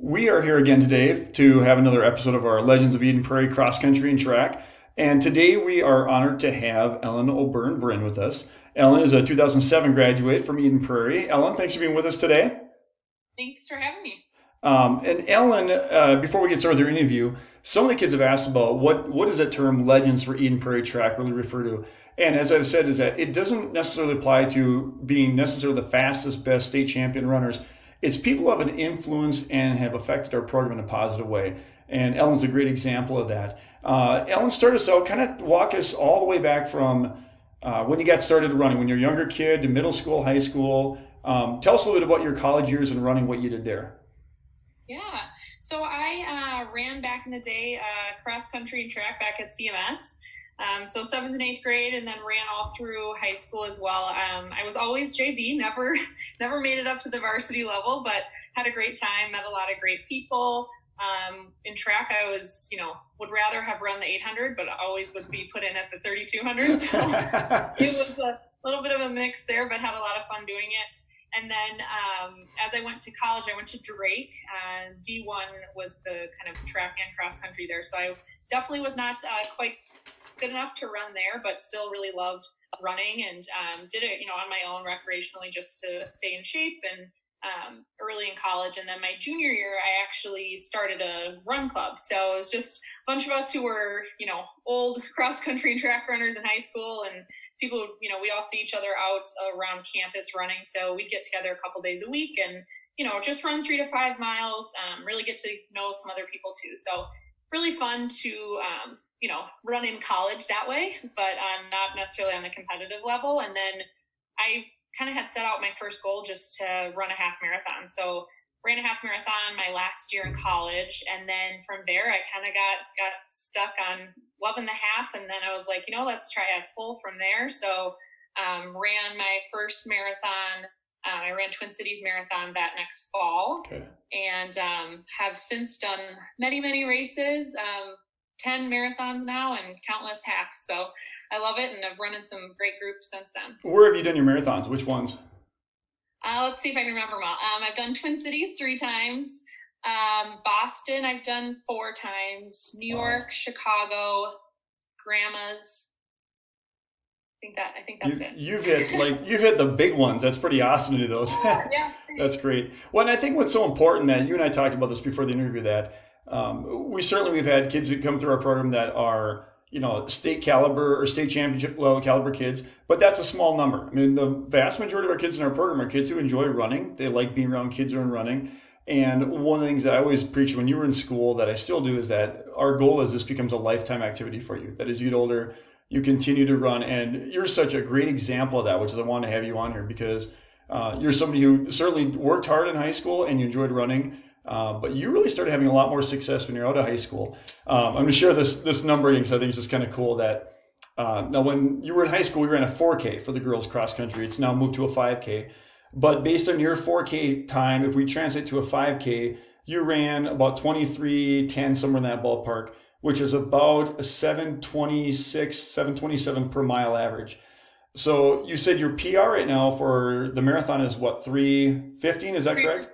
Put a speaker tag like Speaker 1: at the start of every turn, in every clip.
Speaker 1: We are here again today to have another episode of our Legends of Eden Prairie Cross Country and Track. And today we are honored to have Ellen O'Byrne Brinn with us. Ellen is a 2007 graduate from Eden Prairie. Ellen, thanks for being with us today.
Speaker 2: Thanks for having me.
Speaker 1: And Ellen, before we get started with our interview, some of the kids have asked about what does that term Legends for Eden Prairie Track really refer to? And as I've said, is that it doesn't necessarily apply to being necessarily the fastest, best state champion runners. It's people who have an influence and have affected our program in a positive way. And Ellen's a great example of that. Ellen, start us out, kind of walk us all the way back from when you got started running, when you're a younger kid to middle school, high school. Tell us a little bit about your college years and running, what you did there.
Speaker 2: Yeah. So I ran back in the day cross country and track back at CMS. So seventh and eighth grade, and then ran all through high school as well. I was always JV, never made it up to the varsity level, but had a great time, met a lot of great people. In track, I was, would rather have run the 800, but always would be put in at the 3200. So it was a little bit of a mix there, but had a lot of fun doing it. And then as I went to college, I went to Drake. D1 was the kind of track and cross country there. So I definitely was not quite good enough to run there, but still really loved running and did it, on my own recreationally just to stay in shape and early in college. And then my junior year, I actually started a run club. So it was just a bunch of us who were, old cross country and track runners in high school, and people, we all see each other out around campus running. So we'd get together a couple days a week and, just run 3 to 5 miles, really get to know some other people too. So really fun to, run in college that way, but not necessarily on a competitive level. And then I kind of had set out my first goal just to run a half marathon. So ran a half marathon my last year in college. And then from there, I kind of got stuck on loving the half. And then I was like, let's try a full from there. So ran my first marathon. I ran Twin Cities Marathon that next fall.
Speaker 1: Okay.
Speaker 2: And have since done many, many races. 10 marathons now and countless halves. So I love it. And I've run in some great groups since then.
Speaker 1: Where have you done your marathons? Which ones?
Speaker 2: Let's see if I can remember them all. I've done Twin Cities 3 times. Boston, I've done 4 times. New York, Chicago, Grandma's. I think that's it.
Speaker 1: You've hit the big ones. That's pretty awesome to do those.
Speaker 2: Yeah.
Speaker 1: That's great. Well, and I think what's so important that you and I talked about this before the interview that we've had kids that come through our program that are, state caliber or state championship level caliber kids, but that's a small number. I mean, the vast majority of our kids in our program are kids who enjoy running. They like being around kids who are running. And one of the things that I always preach when you were in school that I still do is that our goal is this becomes a lifetime activity for you. That as you get older, you continue to run. And you're such a great example of that, which is I want to have you on here because you're somebody who certainly worked hard in high school and you enjoyed running. But you really started having a lot more success when you're out of high school. I'm going to share this numbering because I think it's just kind of cool that now when you were in high school, we ran a 4K for the girls cross country. It's now moved to a 5K. But based on your 4K time, if we translate to a 5K, you ran about 23:10, somewhere in that ballpark, which is about a 7:26, 7:27 per mile average. So you said your PR right now for the marathon is what, 3:15? Is that correct?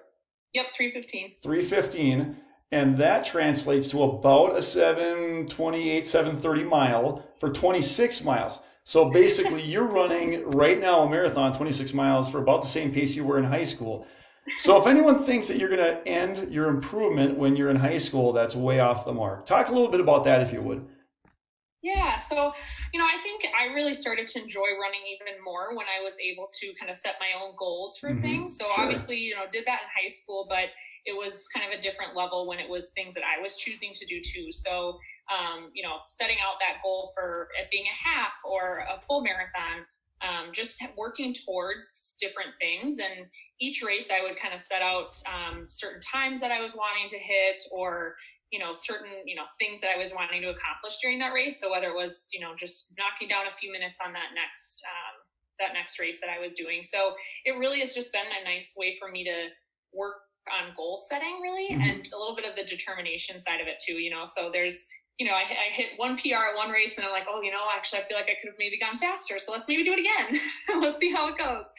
Speaker 2: Yep, 3:15.
Speaker 1: 3:15, and that translates to about a 7:28, 7:30 mile for 26 miles. So basically, you're running right now a marathon, 26 miles, for about the same pace you were in high school. So if anyone thinks that you're going to end your improvement when you're in high school, that's way off the mark. Talk a little bit about that, if you would.
Speaker 2: Yeah. So, I think I really started to enjoy running even more when I was able to kind of set my own goals for things. So
Speaker 1: Sure.
Speaker 2: obviously, did that in high school, but it was kind of a different level when it was things that I was choosing to do too. So, setting out that goal for it being a half or a full marathon, just working towards different things. And each race I would kind of set out certain times that I was wanting to hit or certain, things that I was wanting to accomplish during that race. So whether it was, just knocking down a few minutes on that next race that I was doing. So it really has just been a nice way for me to work on goal setting really, and a little bit of the determination side of it too, so there's, I hit one PR at one race and I'm like, oh, actually I feel like I could have maybe gone faster. So let's maybe do it again. Let's see how it goes.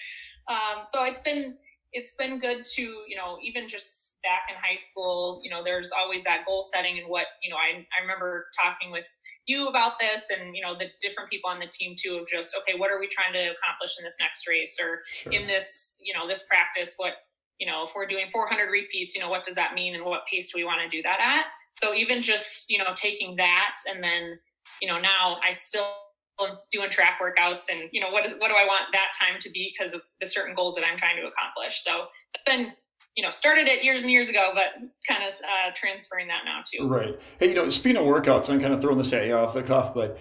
Speaker 2: So it's been, it's been good to, even just back in high school, there's always that goal setting and what, I remember talking with you about this and, the different people on the team too, of just, okay, what are we trying to accomplish in this next race or
Speaker 1: Sure.
Speaker 2: in this, this practice, what, if we're doing 400 repeats, what does that mean and what pace do we want to do that at? So even just, taking that and then, now I still doing track workouts and, what do I want that time to be because of the certain goals that I'm trying to accomplish. So it's been, started it years and years ago, but kind of transferring that now too.
Speaker 1: Right. Hey, speaking of workouts, I'm kind of throwing this at you off the cuff, but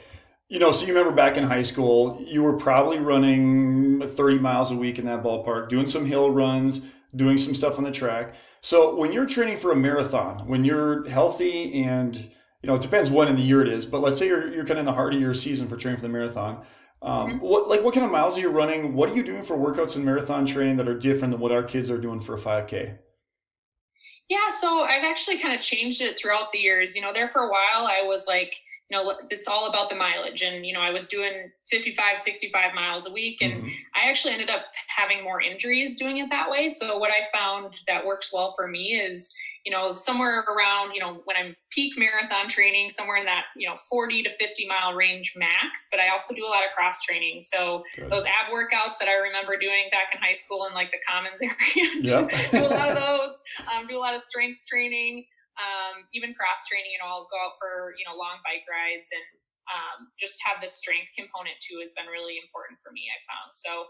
Speaker 1: so you remember back in high school, you were probably running 30 miles a week in that ballpark, doing some hill runs, doing some stuff on the track. So when you're training for a marathon, when you're healthy and, it depends when in the year it is, but let's say you're kind of in the heart of your season for training for the marathon. What kind of miles are you running? What are you doing for workouts and marathon training that are different than what our kids are doing for a 5K?
Speaker 2: Yeah, so I've actually kind of changed it throughout the years. There for a while, I was like, it's all about the mileage. And, I was doing 55, 65 miles a week. And I actually ended up having more injuries doing it that way. So what I found that works well for me is, somewhere around, when I'm peak marathon training, somewhere in that, 40 to 50 mile range max. But I also do a lot of cross training. So those ab workouts that I remember doing back in high school in like the commons areas, do a lot of those, do a lot of strength training. Even cross training, I'll go out for, long bike rides and just have the strength component too has been really important for me, I found. So,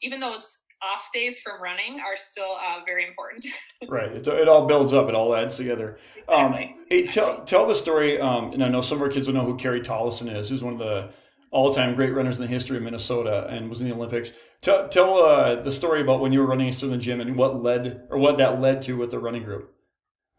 Speaker 2: even those off days from running are still very important.
Speaker 1: Right. It all builds up. It all adds together.
Speaker 2: Exactly.
Speaker 1: Hey, tell the story. And I know some of our kids will know who Carrie Tollefson is, who's one of the all-time great runners in the history of Minnesota and was in the Olympics. Tell the story about when you were running in the gym and what that led to with the running group.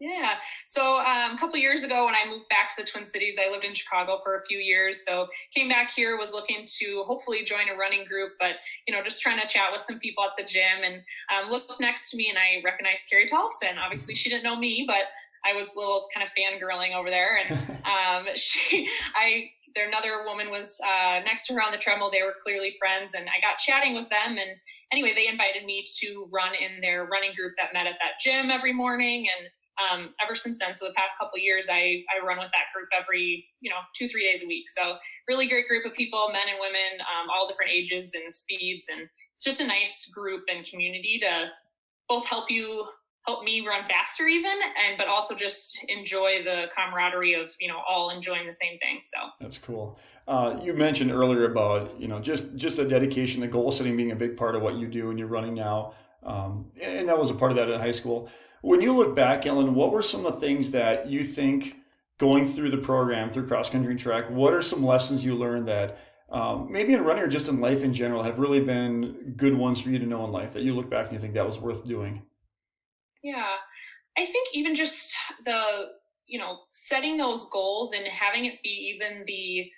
Speaker 2: Yeah. So a couple of years ago when I moved back to the Twin Cities, I lived in Chicago for a few years. So came back here, was looking to hopefully join a running group, but, just trying to chat with some people at the gym and looked next to me and I recognized Carrie Tollefson. Obviously she didn't know me, but I was a little kind of fangirling over there. And another woman was next to her on the treadmill. They were clearly friends and I got chatting with them. And anyway, they invited me to run in their running group that met at that gym every morning. And ever since then, so the past couple of years, I run with that group every, 2-3 days a week. So really great group of people, men and women, all different ages and speeds. And it's just a nice group and community to both help me run faster even, but also just enjoy the camaraderie of, all enjoying the same thing. So
Speaker 1: that's cool. You mentioned earlier about, just the dedication, the goal setting being a big part of what you do and you're running now. And that was a part of that in high school. When you look back, Ellen, what were some of the things that you think going through the program, through cross country and track, what are some lessons you learned that maybe in running or just in life in general have really been good ones for you to know in life that you look back and you think that was worth doing?
Speaker 2: Yeah, I think even just the, setting those goals and having it be even the,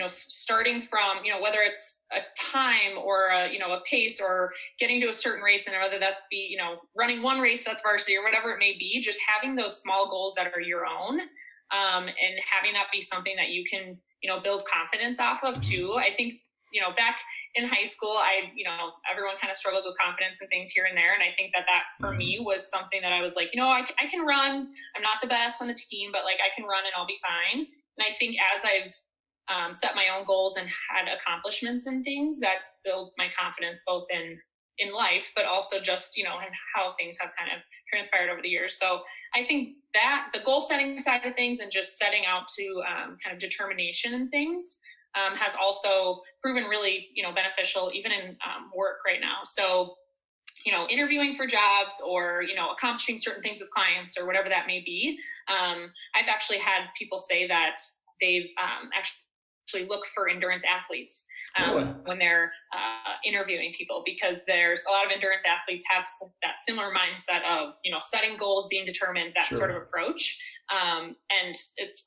Speaker 2: starting from, whether it's a time or a pace or getting to a certain race and whether that's be, running one race that's varsity or whatever it may be, just having those small goals that are your own and having that be something that you can, build confidence off of too. I think, back in high school, everyone kind of struggles with confidence and things here and there. And I think that for me was something that I was like, I can run. I'm not the best on the team, but like I can run and I'll be fine. And I think as I've set my own goals and had accomplishments and things, that's built my confidence both in life, but also just, and how things have kind of transpired over the years. So I think that the goal setting side of things and just setting out to kind of determination and things has also proven really, beneficial even in work right now. So, interviewing for jobs or, accomplishing certain things with clients or whatever that may be. I've actually had people say that they've actually look for endurance athletes when they're interviewing people, because there's a lot of endurance athletes have that similar mindset of, setting goals, being determined, that sort of approach. And it's,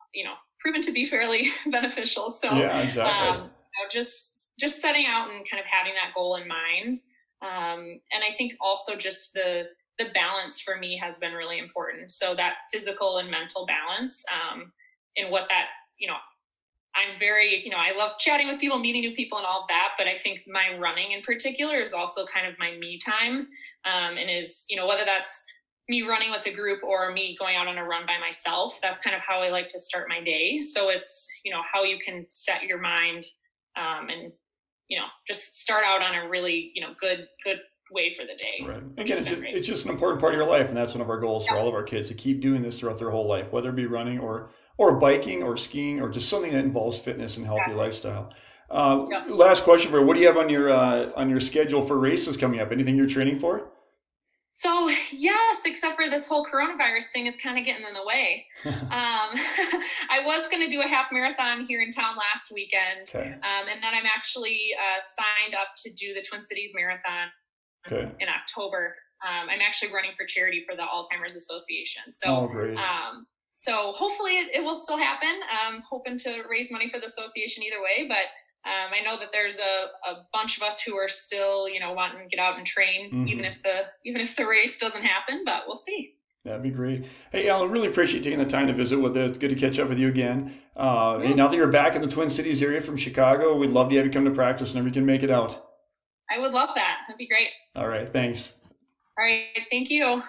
Speaker 2: proven to be fairly beneficial. So
Speaker 1: yeah, exactly.
Speaker 2: Just setting out and kind of having that goal in mind. And I think also just the balance for me has been really important. So that physical and mental balance in what that, I'm very, I love chatting with people, meeting new people and all of that. But I think my running in particular is also kind of my me time, and is, whether that's me running with a group or me going out on a run by myself, that's kind of how I like to start my day. So it's, how you can set your mind, and, just start out on a really, good way for the day.
Speaker 1: Right. Again, it's just an important part of your life. And that's one of our goals for all of our kids, to keep doing this throughout their whole life, whether it be running or biking or skiing or just something that involves fitness and healthy lifestyle. Last question for you. What do you have on your schedule for races coming up? Anything you're training for?
Speaker 2: So yes, except for this whole coronavirus thing is kind of getting in the way. I was going to do a half marathon here in town last weekend.
Speaker 1: Okay.
Speaker 2: And then I'm actually signed up to do the Twin Cities Marathon in October. I'm actually running for charity for the Alzheimer's Association. So,
Speaker 1: great.
Speaker 2: So hopefully it will still happen. I'm hoping to raise money for the association either way, but I know that there's a bunch of us who are still, wanting to get out and train, even if the race doesn't happen, but we'll see.
Speaker 1: That'd be great. Hey, Alan, really appreciate taking the time to visit with us. It's good to catch up with you again. Hey, now that you're back in the Twin Cities area from Chicago, we'd love to have you come to practice whenever you can make it out.
Speaker 2: I would love that. That'd be great.
Speaker 1: All right. Thanks.
Speaker 2: All right. Thank you.